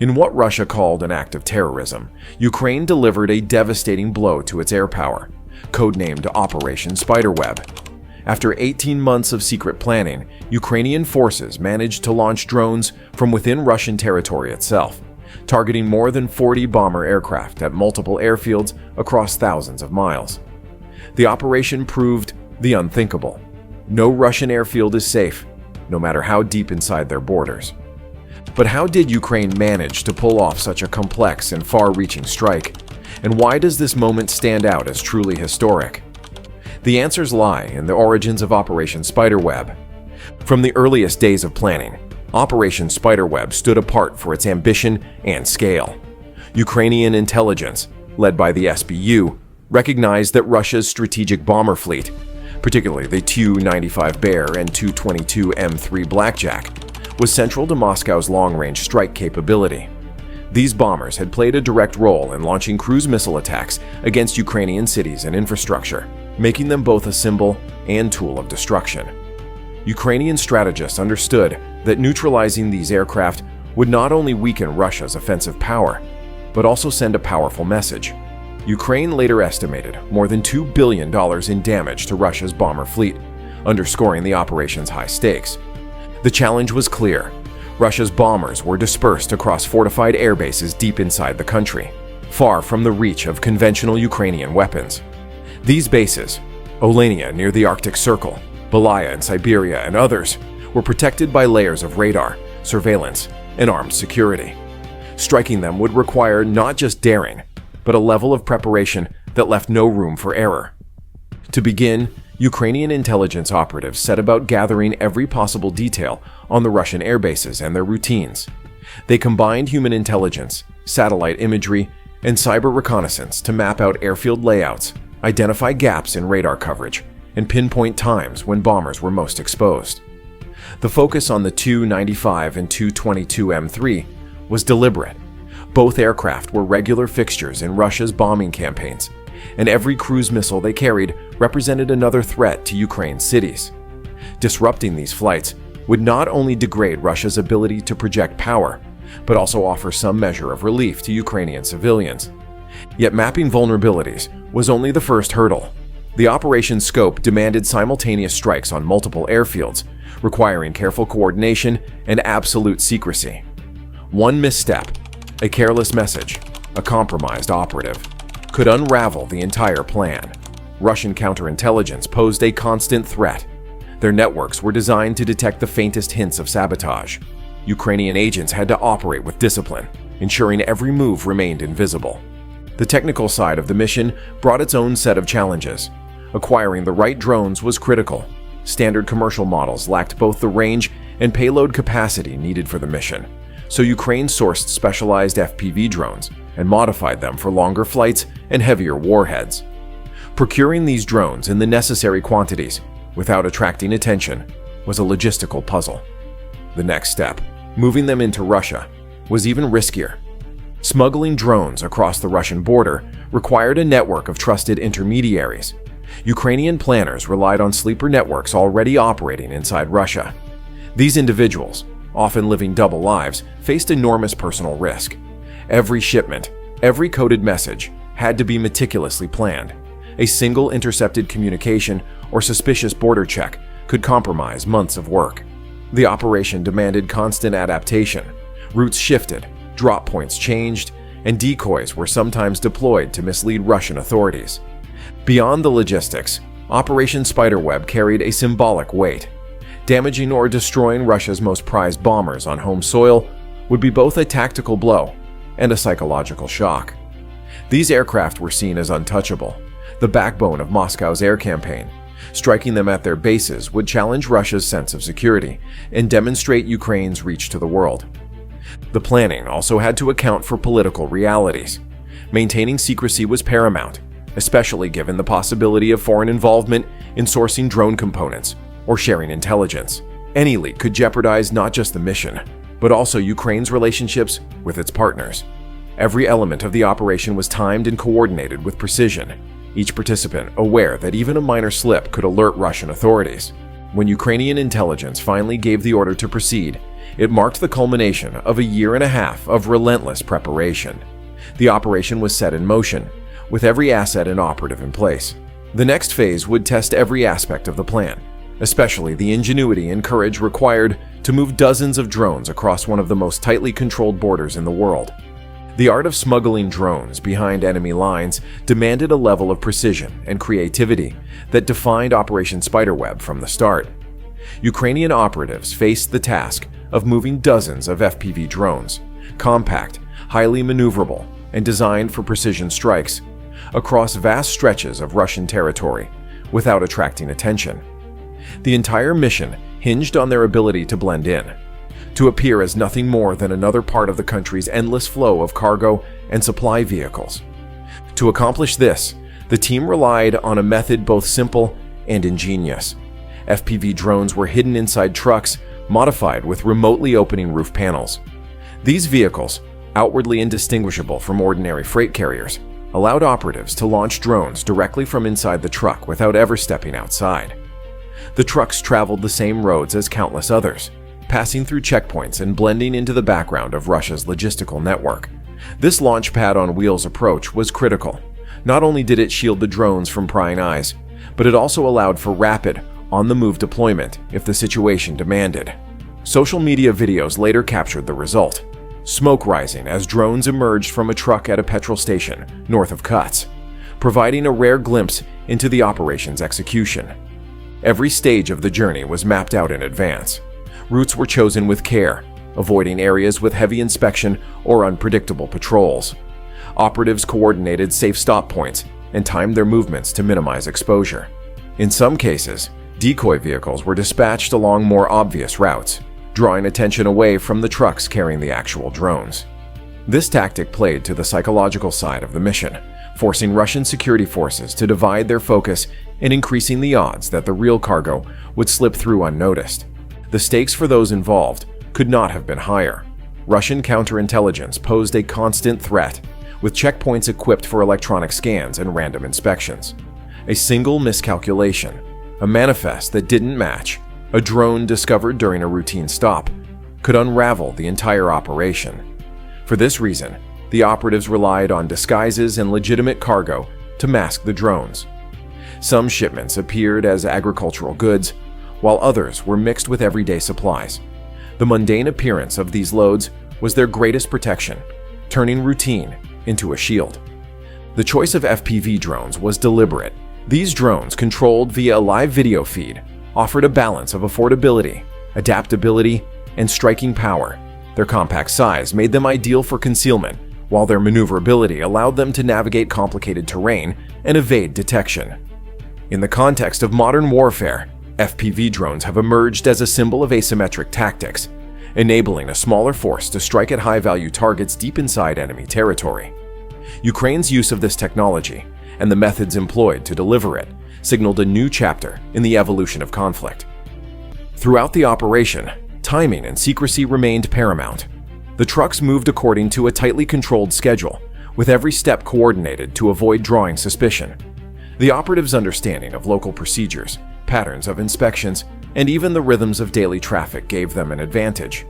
In what Russia called an act of terrorism, Ukraine delivered a devastating blow to its air power, codenamed Operation Spiderweb. After 18 months of secret planning, Ukrainian forces managed to launch drones from within Russian territory itself, targeting more than 40 bomber aircraft at multiple airfields across thousands of miles. The operation proved the unthinkable. No Russian airfield is safe, no matter how deep inside their borders. But how did Ukraine manage to pull off such a complex and far-reaching strike? And why does this moment stand out as truly historic? The answers lie in the origins of Operation Spiderweb. From the earliest days of planning, Operation Spiderweb stood apart for its ambition and scale. Ukrainian intelligence, led by the SBU, recognized that Russia's strategic bomber fleet, particularly the Tu-95 Bear and Tu-22 M3 Blackjack, was central to Moscow's long-range strike capability. These bombers had played a direct role in launching cruise missile attacks against Ukrainian cities and infrastructure, making them both a symbol and tool of destruction. Ukrainian strategists understood that neutralizing these aircraft would not only weaken Russia's offensive power, but also send a powerful message. Ukraine later estimated more than $2 billion in damage to Russia's bomber fleet, underscoring the operation's high stakes. The challenge was clear. Russia's bombers were dispersed across fortified airbases deep inside the country, far from the reach of conventional Ukrainian weapons. These bases, Olenia near the Arctic Circle, Belaya in Siberia, and others, were protected by layers of radar, surveillance, and armed security. Striking them would require not just daring, but a level of preparation that left no room for error. To begin, Ukrainian intelligence operatives set about gathering every possible detail on the Russian airbases and their routines. They combined human intelligence, satellite imagery, and cyber reconnaissance to map out airfield layouts, identify gaps in radar coverage, and pinpoint times when bombers were most exposed. The focus on the Tu-95 and Tu-22 M3 was deliberate. Both aircraft were regular fixtures in Russia's bombing campaigns, and every cruise missile they carried represented another threat to Ukraine's cities. Disrupting these flights would not only degrade Russia's ability to project power, but also offer some measure of relief to Ukrainian civilians. Yet mapping vulnerabilities was only the first hurdle. The operation's scope demanded simultaneous strikes on multiple airfields, requiring careful coordination and absolute secrecy. One misstep, a careless message, a compromised operative, could unravel the entire plan. Russian counterintelligence posed a constant threat. Their networks were designed to detect the faintest hints of sabotage. Ukrainian agents had to operate with discipline, ensuring every move remained invisible. The technical side of the mission brought its own set of challenges. Acquiring the right drones was critical. Standard commercial models lacked both the range and payload capacity needed for the mission, so Ukraine sourced specialized FPV drones and modified them for longer flights and heavier warheads. Procuring these drones in the necessary quantities without attracting attention was a logistical puzzle. The next step, moving them into Russia, was even riskier. Smuggling drones across the Russian border required a network of trusted intermediaries. Ukrainian planners relied on sleeper networks already operating inside Russia. These individuals, often living double lives, faced enormous personal risk. Every shipment, every coded message had to be meticulously planned. A single intercepted communication or suspicious border check could compromise months of work. The operation demanded constant adaptation. Routes shifted, drop points changed, and decoys were sometimes deployed to mislead Russian authorities. Beyond the logistics, Operation Spiderweb carried a symbolic weight. Damaging or destroying Russia's most prized bombers on home soil would be both a tactical blow and a psychological shock. These aircraft were seen as untouchable, the backbone of Moscow's air campaign. Striking them at their bases would challenge Russia's sense of security and demonstrate Ukraine's reach to the world. The planning also had to account for political realities. Maintaining secrecy was paramount, especially given the possibility of foreign involvement in sourcing drone components or sharing intelligence. Any leak could jeopardize not just the mission, but also Ukraine's relationships with its partners. Every element of the operation was timed and coordinated with precision, each participant aware that even a minor slip could alert Russian authorities. When Ukrainian intelligence finally gave the order to proceed, It marked the culmination of a year and a half of relentless preparation. The operation was set in motion, with every asset and operative in place. The next phase would test every aspect of the plan, especially the ingenuity and courage required to move dozens of drones across one of the most tightly controlled borders in the world. The art of smuggling drones behind enemy lines demanded a level of precision and creativity that defined Operation Spiderweb from the start. Ukrainian operatives faced the task of moving dozens of FPV drones, compact, highly maneuverable, and designed for precision strikes, across vast stretches of Russian territory without attracting attention. The entire mission hinged on their ability to blend in, to appear as nothing more than another part of the country's endless flow of cargo and supply vehicles. To accomplish this, the team relied on a method both simple and ingenious. FPV drones were hidden inside trucks, modified with remotely opening roof panels. These vehicles, outwardly indistinguishable from ordinary freight carriers, allowed operatives to launch drones directly from inside the truck without ever stepping outside. The trucks traveled the same roads as countless others, passing through checkpoints and blending into the background of Russia's logistical network. This launch pad on wheels approach was critical. Not only did it shield the drones from prying eyes, but it also allowed for rapid, on-the-move deployment if the situation demanded. Social media videos later captured the result. Smoke rising as drones emerged from a truck at a petrol station north of Kutsk, providing a rare glimpse into the operation's execution. Every stage of the journey was mapped out in advance. Routes were chosen with care, avoiding areas with heavy inspection or unpredictable patrols. Operatives coordinated safe stop points and timed their movements to minimize exposure. In some cases, decoy vehicles were dispatched along more obvious routes, drawing attention away from the trucks carrying the actual drones. This tactic played to the psychological side of the mission, forcing Russian security forces to divide their focus and increasing the odds that the real cargo would slip through unnoticed. The stakes for those involved could not have been higher. Russian counterintelligence posed a constant threat, with checkpoints equipped for electronic scans and random inspections. A single miscalculation, a manifest that didn't match, a drone discovered during a routine stop, could unravel the entire operation. For this reason, the operatives relied on disguises and legitimate cargo to mask the drones. Some shipments appeared as agricultural goods, while others were mixed with everyday supplies. The mundane appearance of these loads was their greatest protection, turning routine into a shield. The choice of FPV drones was deliberate. These drones, controlled via a live video feed, offered a balance of affordability, adaptability, and striking power. Their compact size made them ideal for concealment, while their maneuverability allowed them to navigate complicated terrain and evade detection. In the context of modern warfare, FPV drones have emerged as a symbol of asymmetric tactics, enabling a smaller force to strike at high-value targets deep inside enemy territory. Ukraine's use of this technology, and the methods employed to deliver it, signaled a new chapter in the evolution of conflict. Throughout the operation, timing and secrecy remained paramount. The trucks moved according to a tightly controlled schedule, with every step coordinated to avoid drawing suspicion. The operatives' understanding of local procedures, patterns of inspections, and even the rhythms of daily traffic gave them an advantage.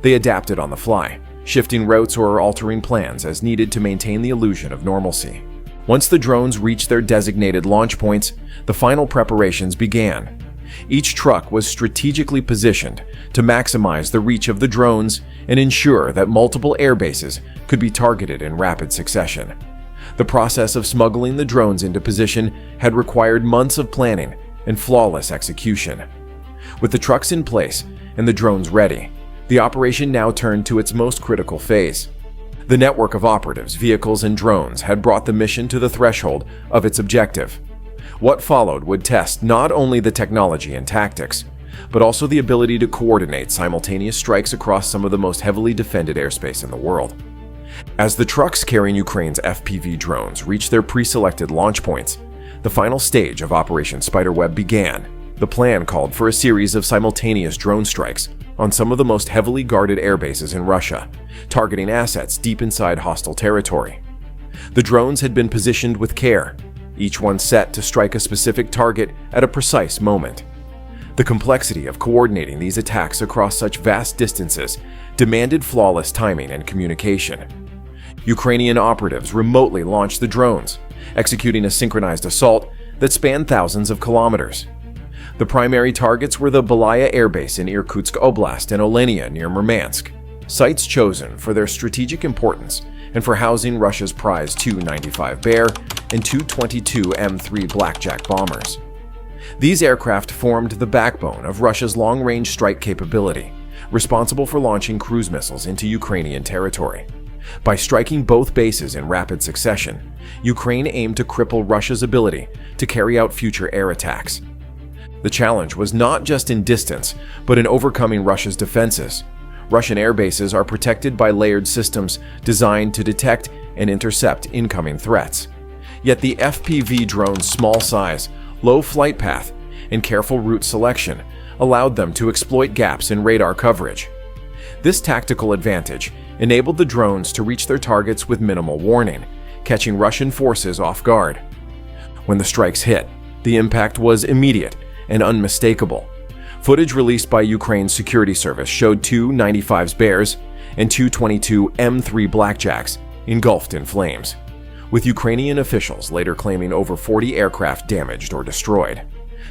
They adapted on the fly, shifting routes or altering plans as needed to maintain the illusion of normalcy. Once the drones reached their designated launch points, the final preparations began. Each truck was strategically positioned to maximize the reach of the drones and ensure that multiple airbases could be targeted in rapid succession. The process of smuggling the drones into position had required months of planning and flawless execution. With the trucks in place and the drones ready, the operation now turned to its most critical phase. The network of operatives, vehicles, and drones had brought the mission to the threshold of its objective. What followed would test not only the technology and tactics, but also the ability to coordinate simultaneous strikes across some of the most heavily defended airspace in the world. As the trucks carrying Ukraine's FPV drones reached their pre-selected launch points, the final stage of Operation Spiderweb began. The plan called for a series of simultaneous drone strikes on some of the most heavily guarded airbases in Russia, targeting assets deep inside hostile territory. The drones had been positioned with care, each one set to strike a specific target at a precise moment. The complexity of coordinating these attacks across such vast distances demanded flawless timing and communication. Ukrainian operatives remotely launched the drones, executing a synchronized assault that spanned thousands of kilometers. The primary targets were the Belaya airbase in Irkutsk Oblast and Olenia near Murmansk, sites chosen for their strategic importance and for housing Russia's prize Tu-95 Bear and Tu-22 M3 Blackjack bombers. These aircraft formed the backbone of Russia's long-range strike capability, responsible for launching cruise missiles into Ukrainian territory. By striking both bases in rapid succession, Ukraine aimed to cripple Russia's ability to carry out future air attacks. The challenge was not just in distance, but in overcoming Russia's defenses. Russian air bases are protected by layered systems designed to detect and intercept incoming threats. Yet the FPV drone's small size, low flight path, and careful route selection allowed them to exploit gaps in radar coverage. This tactical advantage enabled the drones to reach their targets with minimal warning, catching Russian forces off guard. When the strikes hit, the impact was immediate and unmistakable. Footage released by Ukraine's security service showed Tu-95 Bears and Tu-22 M3 Blackjacks engulfed in flames, with Ukrainian officials later claiming over 40 aircraft damaged or destroyed.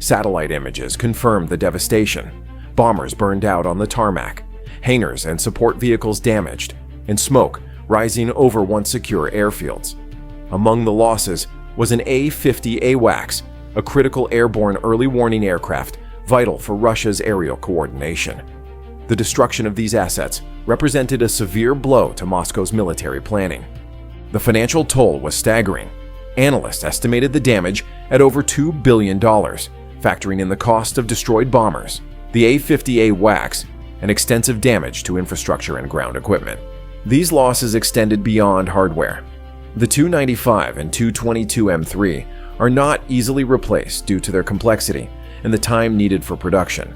Satellite images confirmed the devastation. Bombers burned out on the tarmac, hangars and support vehicles damaged, and smoke rising over once secure airfields. Among the losses was an A-50 AWACS, a critical airborne early warning aircraft vital for Russia's aerial coordination. The destruction of these assets represented a severe blow to Moscow's military planning. The financial toll was staggering. Analysts estimated the damage at over $2 billion, factoring in the cost of destroyed bombers, the A-50 AWACS, and extensive damage to infrastructure and ground equipment. These losses extended beyond hardware. The Tu-95 and Tu-22 M3 are not easily replaced due to their complexity and the time needed for production.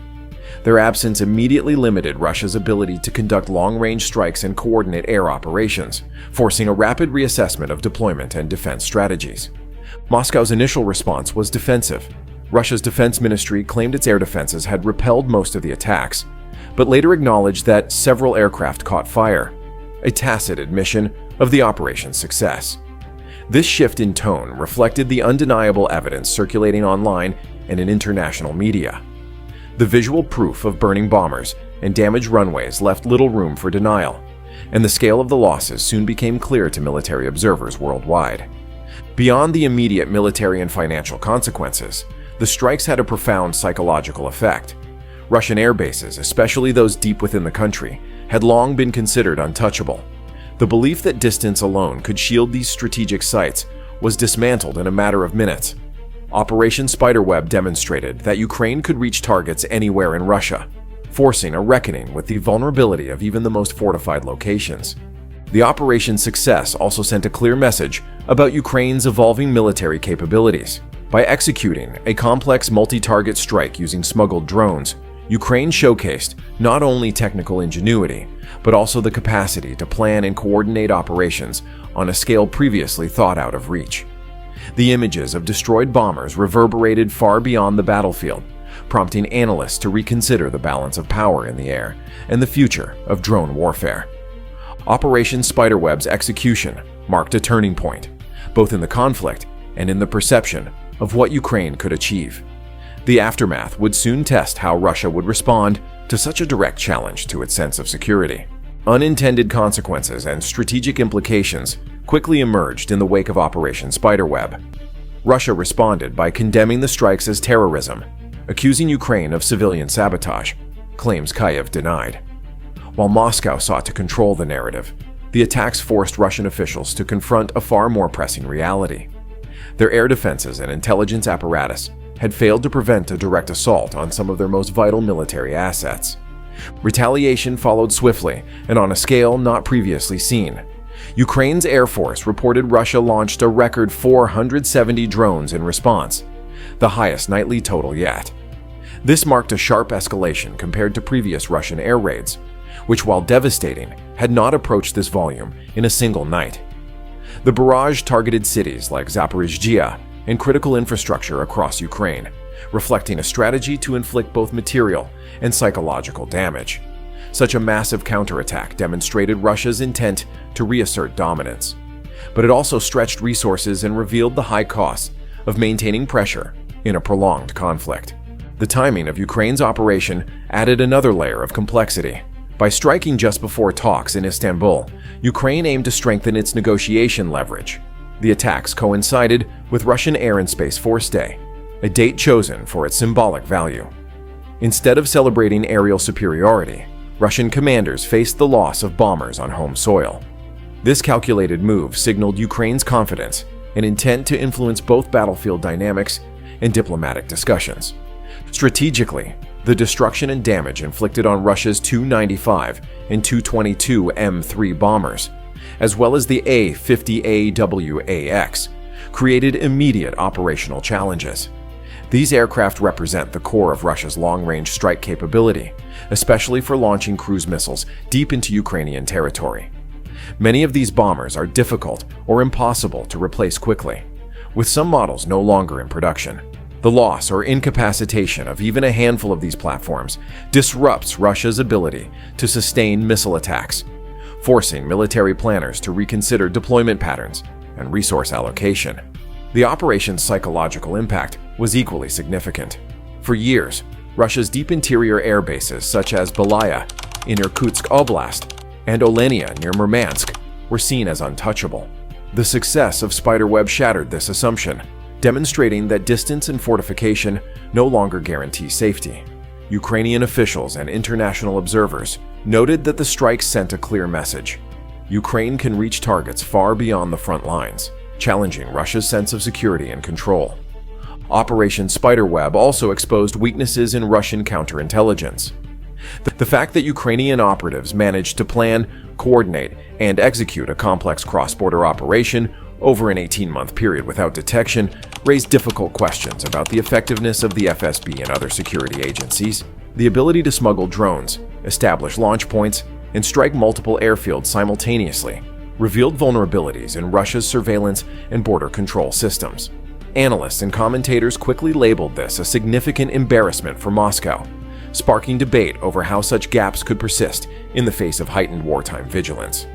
Their absence immediately limited Russia's ability to conduct long-range strikes and coordinate air operations, forcing a rapid reassessment of deployment and defense strategies. Moscow's initial response was defensive. Russia's defense ministry claimed its air defenses had repelled most of the attacks, but later acknowledged that several aircraft caught fire, a tacit admission of the operation's success. This shift in tone reflected the undeniable evidence circulating online and in international media. The visual proof of burning bombers and damaged runways left little room for denial, and the scale of the losses soon became clear to military observers worldwide. Beyond the immediate military and financial consequences, the strikes had a profound psychological effect. Russian air bases, especially those deep within the country, had long been considered untouchable. The belief that distance alone could shield these strategic sites was dismantled in a matter of minutes. Operation Spiderweb demonstrated that Ukraine could reach targets anywhere in Russia, forcing a reckoning with the vulnerability of even the most fortified locations. The operation's success also sent a clear message about Ukraine's evolving military capabilities. By executing a complex multi-target strike using smuggled drones, Ukraine showcased not only technical ingenuity, but also the capacity to plan and coordinate operations on a scale previously thought out of reach. The images of destroyed bombers reverberated far beyond the battlefield, prompting analysts to reconsider the balance of power in the air and the future of drone warfare. Operation Spiderweb's execution marked a turning point, both in the conflict and in the perception of what Ukraine could achieve. The aftermath would soon test how Russia would respond to such a direct challenge to its sense of security. Unintended consequences and strategic implications quickly emerged in the wake of Operation Spiderweb. Russia responded by condemning the strikes as terrorism, accusing Ukraine of civilian sabotage, claims Kyiv denied. While Moscow sought to control the narrative, the attacks forced Russian officials to confront a far more pressing reality. Their air defenses and intelligence apparatus had failed to prevent a direct assault on some of their most vital military assets. Retaliation followed swiftly and on a scale not previously seen. Ukraine's Air Force reported Russia launched a record 470 drones in response, the highest nightly total yet. This marked a sharp escalation compared to previous Russian air raids, which, while devastating, had not approached this volume in a single night. The barrage targeted cities like Zaporizhzhia and critical infrastructure across Ukraine, reflecting a strategy to inflict both material and psychological damage. Such a massive counterattack demonstrated Russia's intent to reassert dominance, but it also stretched resources and revealed the high costs of maintaining pressure in a prolonged conflict. The timing of Ukraine's operation added another layer of complexity. By striking just before talks in Istanbul, Ukraine aimed to strengthen its negotiation leverage. The attacks coincided with Russian Air and Space Force Day, a date chosen for its symbolic value. Instead of celebrating aerial superiority, Russian commanders faced the loss of bombers on home soil. This calculated move signaled Ukraine's confidence and intent to influence both battlefield dynamics and diplomatic discussions. Strategically, the destruction and damage inflicted on Russia's Tu-95 and Tu-22 M3 bombers, as well as the A-50AWAX, created immediate operational challenges. These aircraft represent the core of Russia's long-range strike capability, especially for launching cruise missiles deep into Ukrainian territory. Many of these bombers are difficult or impossible to replace quickly, with some models no longer in production. The loss or incapacitation of even a handful of these platforms disrupts Russia's ability to sustain missile attacks, forcing military planners to reconsider deployment patterns and resource allocation. The operation's psychological impact was equally significant. For years, Russia's deep interior air bases such as Belaya in Irkutsk Oblast and Olenia near Murmansk were seen as untouchable. The success of Spiderweb shattered this assumption, demonstrating that distance and fortification no longer guarantee safety. Ukrainian officials and international observers noted that the strikes sent a clear message. Ukraine can reach targets far beyond the front lines, challenging Russia's sense of security and control. Operation Spiderweb also exposed weaknesses in Russian counterintelligence. The fact that Ukrainian operatives managed to plan, coordinate, and execute a complex cross-border operation over an 18-month period without detection raised difficult questions about the effectiveness of the FSB and other security agencies. The ability to smuggle drones, establish launch points, and strike multiple airfields simultaneously revealed vulnerabilities in Russia's surveillance and border control systems. Analysts and commentators quickly labeled this a significant embarrassment for Moscow, sparking debate over how such gaps could persist in the face of heightened wartime vigilance.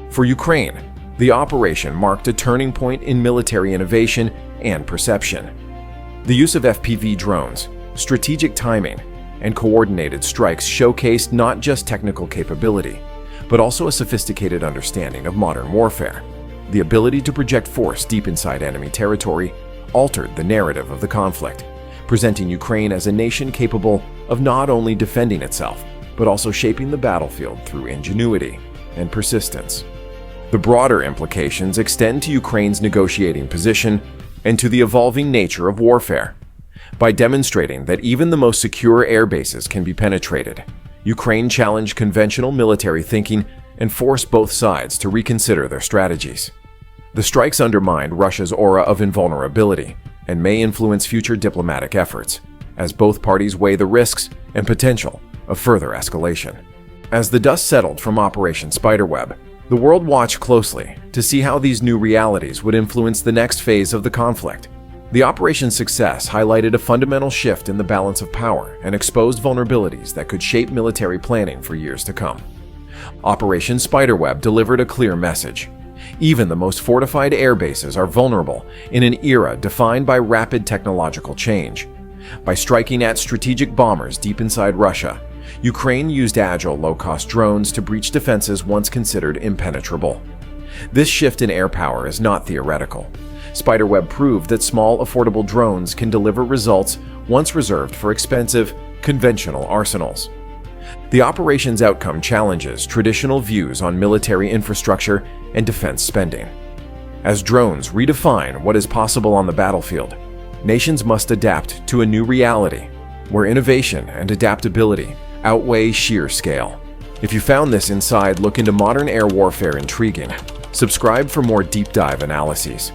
For Ukraine, the operation marked a turning point in military innovation and perception. The use of FPV drones, strategic timing, and coordinated strikes showcased not just technical capability, but also a sophisticated understanding of modern warfare. The ability to project force deep inside enemy territory altered the narrative of the conflict, presenting Ukraine as a nation capable of not only defending itself, but also shaping the battlefield through ingenuity and persistence. The broader implications extend to Ukraine's negotiating position and to the evolving nature of warfare. By demonstrating that even the most secure air bases can be penetrated, Ukraine challenged conventional military thinking and forced both sides to reconsider their strategies. The strikes undermined Russia's aura of invulnerability and may influence future diplomatic efforts, as both parties weigh the risks and potential of further escalation. As the dust settled from Operation Spiderweb, the world watched closely to see how these new realities would influence the next phase of the conflict. The operation's success highlighted a fundamental shift in the balance of power and exposed vulnerabilities that could shape military planning for years to come. Operation Spiderweb delivered a clear message. Even the most fortified air bases are vulnerable in an era defined by rapid technological change. By striking at strategic bombers deep inside Russia, Ukraine used agile, low-cost drones to breach defenses once considered impenetrable. This shift in air power is not theoretical. Spiderweb proved that small, affordable drones can deliver results once reserved for expensive, conventional arsenals. The operation's outcome challenges traditional views on military infrastructure and defense spending. As drones redefine what is possible on the battlefield, nations must adapt to a new reality where innovation and adaptability outweigh sheer scale. If you found this inside look into modern air warfare intriguing, subscribe for more deep dive analyses.